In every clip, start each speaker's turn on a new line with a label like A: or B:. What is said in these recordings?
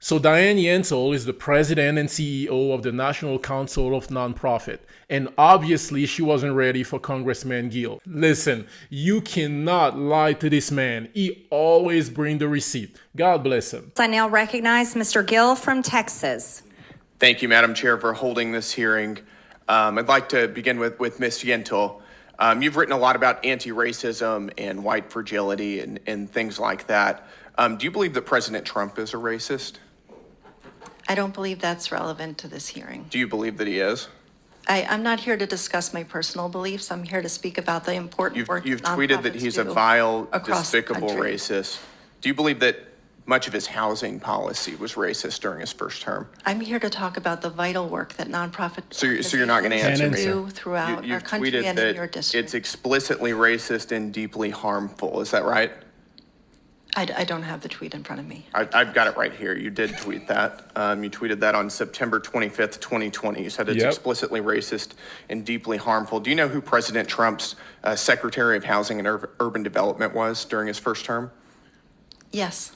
A: So Diane Yentl is the president and CEO of the National Council of Nonprofit, and obviously she wasn't ready for Congressman Gill. Listen, you cannot lie to this man. He always brings the receipt. God bless him.
B: I now recognize Mr. Gill from Texas.
C: Thank you, Madam Chair, for holding this hearing. I'd like to begin with Ms. Yentl. You've written a lot about anti-racism and white fragility and things like that. Do you believe that President Trump is a racist?
D: I don't believe that's relevant to this hearing.
C: Do you believe that he is?
D: I'm not here to discuss my personal beliefs. I'm here to speak about the important work
C: You've tweeted that he's a vile, despicable racist. Do you believe that much of his housing policy was racist during his first term?
D: I'm here to talk about the vital work that nonprofit
C: So you're not going to answer me?
D: do throughout our country and in your district.
C: It's explicitly racist and deeply harmful. Is that right?
D: I don't have the tweet in front of me.
C: I've got it right here. You did tweet that. You tweeted that on September 25th, 2020. You said it's explicitly racist and deeply harmful. Do you know who President Trump's Secretary of Housing and Urban Development was during his first term?
D: Yes.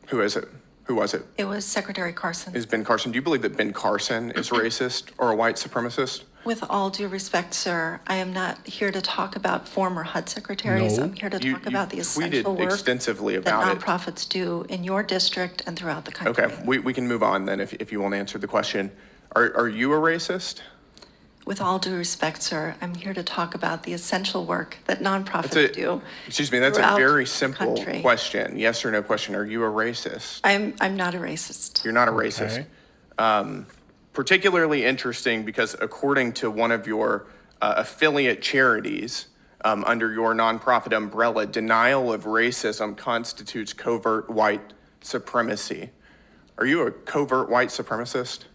C: Who is it? Who was it?
D: It was Secretary Carson.
C: Is Ben Carson. Do you believe that Ben Carson is racist or a white supremacist?
D: With all due respect, sir, I am not here to talk about former HUD secretaries.
A: No.
D: I'm here to talk about the essential
C: tweeted
D: work
C: extensively
D: that
C: about it.
D: nonprofits do in your district and throughout the country.
C: Okay, we can move on then if you won't answer the question. Are you a racist?
D: With all due respect, sir, I'm here to talk about the essential work that nonprofits do.
C: Excuse me, that's a
D: throughout
C: very
D: the
C: simple
D: country.
C: question. Yes or no question. Are you a racist?
D: I'm not a racist.
C: You're not a racist. Particularly interesting because according to one of your affiliate charities under your nonprofit umbrella, denial of racism constitutes covert white supremacy. Are you a covert white supremacist?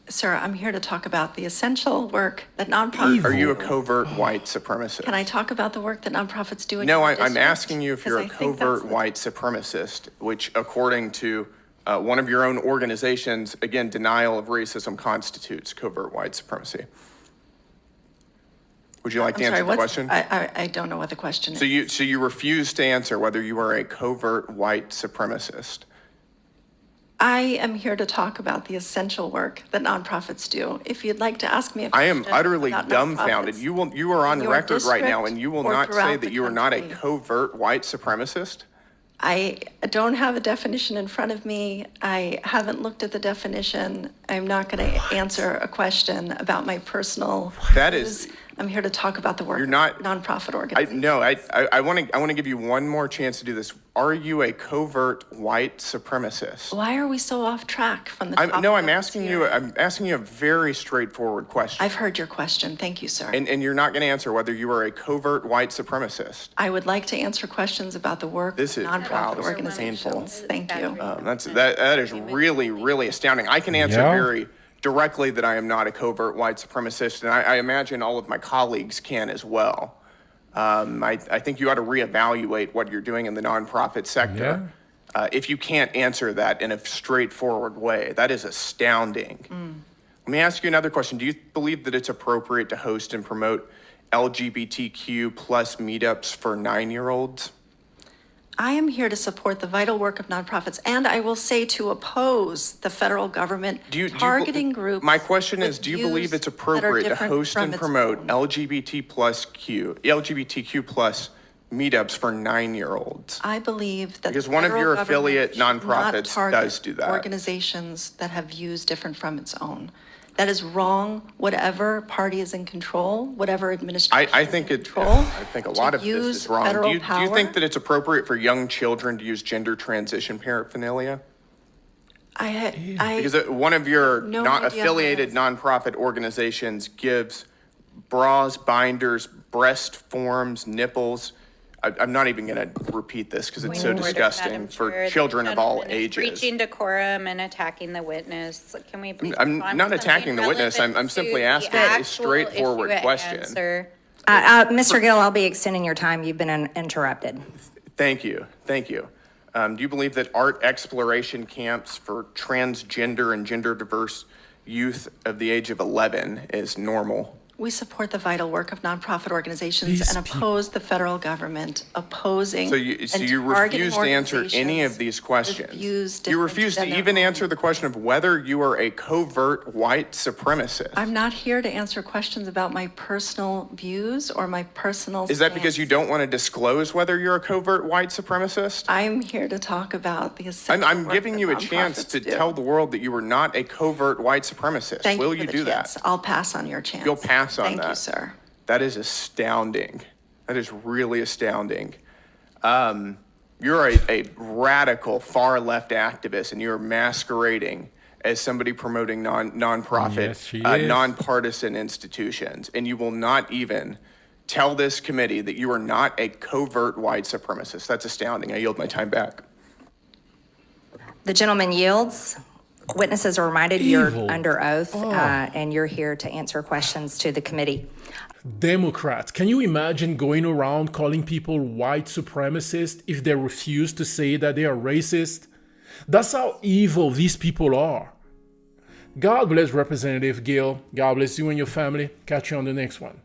D: Sir, I'm here to talk about the essential work that nonprofits
C: Are you a covert white supremacist?
D: Can I talk about the work that nonprofits do in
C: No,
D: your
C: I'm
D: district?
C: asking you if you're a
D: Because I think
C: covert
D: that's
C: white supremacist, which according to one of your own organizations, again, denial of racism constitutes covert white supremacy. Would you like to answer the question?
D: I don't know what the question is.
C: So you refuse to answer whether you are a covert white supremacist.
D: I am here to talk about the essential work that nonprofits do. If you'd like to ask me a
C: I
D: question
C: am utterly
D: about
C: dumbfounded.
D: nonprofits
C: You are on
D: in your
C: record right now,
D: district
C: and you will
D: or
C: not say
D: throughout
C: that
D: the
C: you are not a
D: country.
C: covert white supremacist.
D: I don't have a definition in front of me. I haven't looked at the definition. I'm not going to answer a question about my personal
C: That is-
D: views. I'm here to talk about the work
C: You're not-
D: of nonprofit organizations.
C: I want to give you one more chance to do this. Are you a covert white supremacist?
D: Why are we so off track from the topic?
C: I'm
D: of this
C: asking you.
D: hearing?
C: I'm asking you a very straightforward question.
D: I've heard your question. Thank you, sir.
C: And you're not going to answer whether you are a covert white supremacist.
D: I would like to answer questions about the work
C: This
D: of
C: is- wow,
D: nonprofit
C: this is
D: organizations. Thank you.
C: That is really astounding. I can answer very directly that I am not a covert white supremacist, and I imagine all of my colleagues can as well. I think you ought to reevaluate what you're doing in the nonprofit sector. If you can't answer that in a straightforward way, that is astounding. Let me ask you another question. Do you believe that it's appropriate to host and promote LGBTQ plus meetups for 9-year-olds?
D: I am here to support the vital work of nonprofits, and I will say to oppose the federal government targeting groups.
C: My question is,
D: with
C: do you believe
D: views
C: it's
D: that are
C: appropriate to
D: different
C: host
D: from
C: and
D: its
C: promote
D: own?
C: LGBTQ plus meetups for 9-year-olds?
D: I believe that
C: Because
D: the
C: one of
D: federal
C: your
D: government
C: affiliate
D: should not
C: nonprofits
D: target
C: does do that.
D: Organizations that have views different from its own. That is wrong, whatever party is in control, whatever administration
C: I
D: is
C: think
D: in
C: it.
D: control.
C: I think a lot
D: to
C: of this
D: use
C: is wrong. Do
D: federal
C: you
D: power.
C: think that it's appropriate for young children to use gender transition paraphernalia? Because one of your
D: No
C: not
D: idea
C: affiliated
D: how
C: nonprofit organizations gives bras, binders, breast forms, nipples. I'm not even going to repeat this because it's so disgusting for children of all ages.
E: Breaching decorum and attacking the witness. Can we please?
C: I'm
E: move on
C: not
E: to
C: attacking the
E: something
C: witness. I'm
E: relevant
C: simply
E: to
C: asking
E: the
C: a
E: actual
C: straightforward
E: issue at
C: question.
E: hand, sir?
B: Mr. Gill, I'll be extending your time. You've been interrupted.
C: Thank you. Do you believe that art exploration camps for transgender and gender diverse youth of the age of 11 is normal?
D: We support the vital work of nonprofit organizations
A: These
D: and oppose the federal government opposing
C: So you
D: and
C: refuse
D: targeting
C: to answer any of
D: organizations
C: these
D: with
C: questions.
D: views
C: You refuse to
D: different than
C: even
D: their
C: answer
D: own.
C: the question of whether you are a covert white supremacist.
D: I'm not here to answer questions about my personal views or my personal
C: Is that because you
D: stance.
C: don't want to disclose whether you're a covert white supremacist?
D: I'm here to talk about the essential
C: I'm
D: work
C: giving
D: that
C: you a chance
D: nonprofits
C: to
D: do.
C: tell the world that you are not a covert white supremacist.
D: Thank
C: Will
D: you for
C: you
D: the
C: do
D: chance.
C: that?
D: I'll pass on your chance.
C: You'll pass on
D: Thank you,
C: that.
D: sir.
C: That is astounding. That is really astounding. You're a radical far left activist, and you're masquerading as somebody promoting nonprofit,
A: Yes, she is.
C: nonpartisan institutions, and you will not even tell this committee that you are not a covert white supremacist. That's astounding. I yield my time back.
B: The gentleman yields. Witnesses are reminded you're
A: Evil.
B: under oath, and you're here to answer questions to the committee.
A: Democrats, can you imagine going around calling people white supremacists if they refuse to say that they are racist? That's how evil these people are. God bless Representative Gill. God bless you and your family. Catch you on the next one.